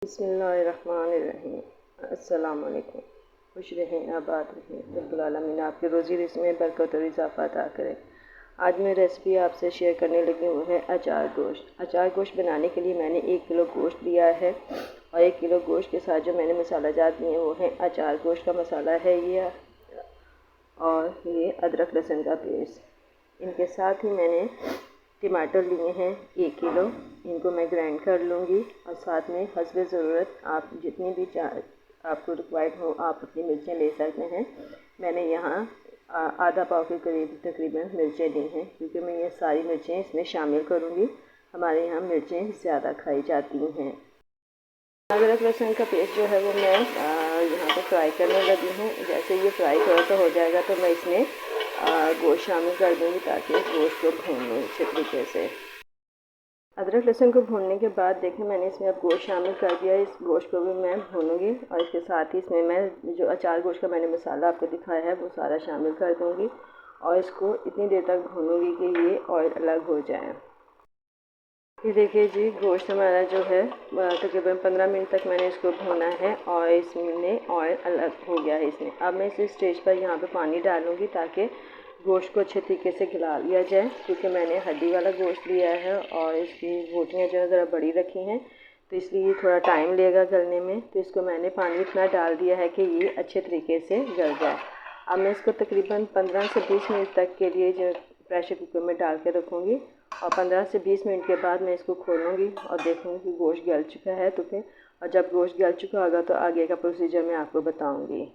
बिस्मिल्लाहिर्रहमानिर्रहीम। अस्सलाम वालेकुम। खुश रहें, आबाद रहें, रब्बुल आलमीन आपके रोज़ी रिज़्क़ में बरकत और इजाफ़ा अता करें। आज मैं रेसिपी आपसे शेयर करने लगी हूँ है अचार गोश्त। अचार गोश्त बनाने के लिए मैंने 1 किलो गोश्त लिया है और 1 किलो गोश्त के साथ जो मैंने मसाला जात लिए वो है अचार गोश्त का मसाला है ये, और ये अदरक लहसुन का पेस्ट। इनके साथ ही मैंने टमाटर लिए हैं 1 किलो, इनको मैं ग्राइंड कर लूँगी। और साथ में हस्ब ज़रूरत आप जितनी भी आपको रिक्वायर्ड हो आप अपनी मिर्चें ले सकते हैं। मैंने यहाँ आधा पाव के करीब तकरीबन मिर्चें ली हैं, क्योंकि मैं ये सारी मिर्चें इसमें शामिल करूँगी। हमारे यहाँ मिर्चें ज़्यादा खाई जाती हैं। अदरक लहसुन का पेस्ट जो है वो मैं यहाँ पे फ्राई करने लगी हूँ। जैसे ये फ्राई थोड़ा सा हो जाएगा तो मैं इसमें गोश्त शामिल कर दूँगी, ताकि गोश्त को भून लूँ अच्छे तरीके से। अदरक लहसुन को भूनने के बाद देखें मैंने इसमें अब गोश्त शामिल कर दिया है। इस गोश्त को भी मैं भूनूंगी और इसके साथ ही इसमें मैं जो अचार गोश्त का मैंने मसाला आपको दिखाया है वो सारा शामिल कर दूँगी और इसको इतनी देर तक भूनूंगी कि ये ऑयल अलग हो जाए। ये देखिए जी, गोश्त हमारा जो है तकरीबन 15 मिनट तक मैंने इसको भूना है और इसमें ऑयल अलग हो गया है इसमें। अब मैं इस स्टेज पर यहाँ पे पानी डालूँगी ताकि गोश्त को अच्छे तरीके से गला लिया जाए, क्योंकि मैंने हड्डी वाला गोश्त लिया है और इसकी बोटियाँ जो है ज़रा बड़ी रखी हैं, तो इसलिए थोड़ा टाइम लगेगा गलने में। तो इसको मैंने पानी इतना डाल दिया है कि ये अच्छे तरीके से गल जाए। अब मैं इसको तकरीबन 15 से 20 मिनट तक के लिए जो प्रेशर कुकर में डाल के रखूँगी और 15 से 20 मिनट के बाद मैं इसको खोलूँगी और देखूँगी कि गोश्त गल चुका है। तो फिर और जब गोश्त गल चुका होगा तो आगे का प्रोसीजर मैं आपको बताऊँगी।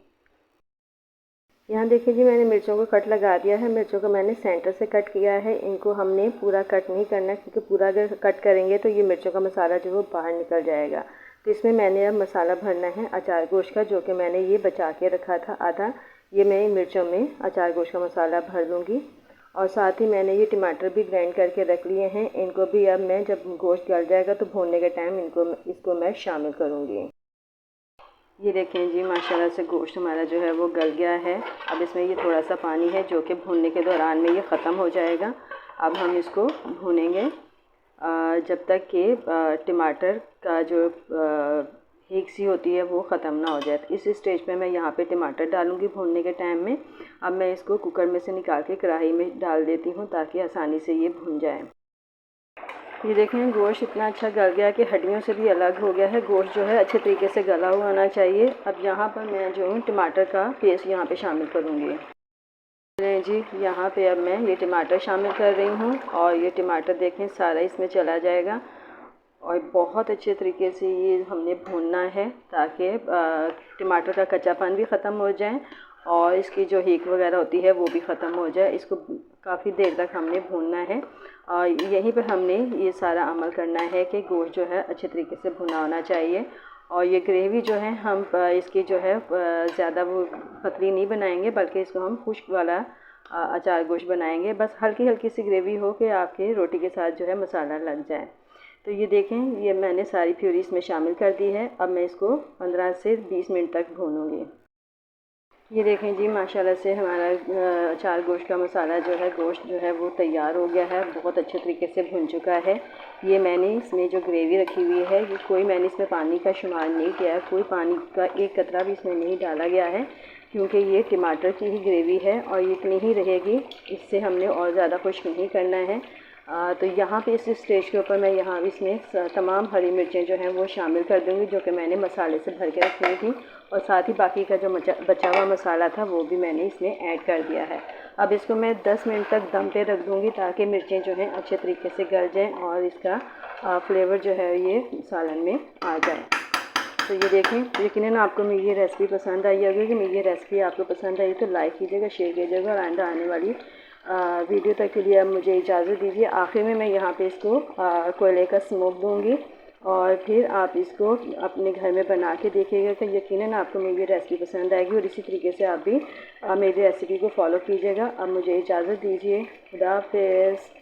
यहाँ देखिए जी, मैंने मिर्चों को कट लगा दिया है। मिर्चों को मैंने सेंटर से कट किया है। इनको हमने पूरा कट नहीं करना, क्योंकि पूरा अगर कट करेंगे तो ये मिर्चों का मसाला जो वो बाहर निकल जाएगा। तो इसमें मैंने अब मसाला भरना है अचार गोश्त का, जो कि मैंने ये बचा के रखा था आधा। ये मैं मिर्चों में अचार गोश्त का मसाला भर लूँगी और साथ ही मैंने ये टमाटर भी ग्राइंड करके रख लिए हैं। इनको भी अब मैं जब गोश्त गल जाएगा तो भूनने के टाइम इसको मैं शामिल करूँगी। ये देखें जी, माशाल्लाह से गोश्त हमारा जो है वो गल गया है। अब इसमें ये थोड़ा सा पानी है जो कि भूनने के दौरान में ये ख़त्म हो जाएगा। अब हम इसको भूनेंगे जब तक कि टमाटर का जो हीक सी होती है वो ख़त्म ना हो जाए। तो इस स्टेज पे मैं यहाँ पे टमाटर डालूँगी भूनने के टाइम में। अब मैं इसको कुकर में से निकाल के कढ़ाई में डाल देती हूँ ताकि आसानी से ये भून जाए। ये देखें, गोश्त इतना अच्छा गल गया कि हड्डियों से भी अलग हो गया है। गोश्त जो है अच्छे तरीके से गला हुआ होना चाहिए। अब यहाँ पर मैं जो टमाटर का पेस्ट यहाँ पे शामिल करूँगी। जी, यहाँ पे अब मैं ये टमाटर शामिल कर रही हूँ और ये टमाटर देखें सारा इसमें चला जाएगा और बहुत अच्छे तरीके से ये हमने भूनना है ताकि टमाटर का कच्चापन भी ख़त्म हो जाए और इसकी जो हीक वगैरह होती है वो भी ख़त्म हो जाए। इसको काफ़ी देर तक हमने भूनना है और यहीं पर हमने ये सारा अमल करना है कि गोश्त जो है अच्छे तरीके से भुना होना चाहिए। और ये ग्रेवी जो है हम इसकी जो है ज़्यादा वो पतली नहीं बनाएंगे, बल्कि इसको हम खुश्क वाला अचार गोश्त बनाएंगे। बस हल्की हल्की सी ग्रेवी हो कि आपके रोटी के साथ जो है मसाला लग जाए। तो ये देखें, ये मैंने सारी प्यूरी इसमें शामिल कर दी है। अब मैं इसको 15 से 20 मिनट तक भूनूंगी। ये देखें जी, माशाल्लाह से हमारा अचार गोश्त का मसाला जो है, गोश्त जो है वो तैयार हो गया है, बहुत अच्छे तरीके से भुन चुका है। ये मैंने इसमें जो ग्रेवी रखी हुई है, ये कोई मैंने इसमें पानी का शुमार नहीं किया है, कोई पानी का एक कतरा भी इसमें नहीं डाला गया है, क्योंकि ये टमाटर की ही ग्रेवी है और ये इतनी ही रहेगी। इससे हमने और ज़्यादा खुश्क नहीं करना है। तो यहाँ पे इस स्टेज के ऊपर मैं यहाँ इसमें तमाम हरी मिर्चें जो हैं वो शामिल कर दूँगी, जो कि मैंने मसाले से भर के रखी हुई थी, और साथ ही बाकी का जो बचा हुआ मसाला था वो भी मैंने इसमें ऐड कर दिया है। अब इसको मैं 10 मिनट तक दम पे रख दूँगी ताकि मिर्चें जो हैं अच्छे तरीके से गल जाएँ और इसका फ्लेवर जो है ये सालन में आ जाए। तो ये देखें, यकीनन आपको मेरी ये रेसिपी पसंद आई होगी। कि मेरी ये रेसिपी आपको पसंद आई तो लाइक कीजिएगा, शेयर कीजिएगा और आइंदा आने वाली वीडियो तक के लिए अब मुझे इजाज़त दीजिए। आखिर में मैं यहाँ पे इसको कोयले का स्मोक दूँगी और फिर आप इसको अपने घर में बना के देखिएगा कि यकीनन आपको मेरी रेसिपी पसंद आएगी और इसी तरीके से आप भी मेरी रेसिपी को फॉलो कीजिएगा। अब मुझे इजाज़त दीजिए। खुदा हाफ़िज़।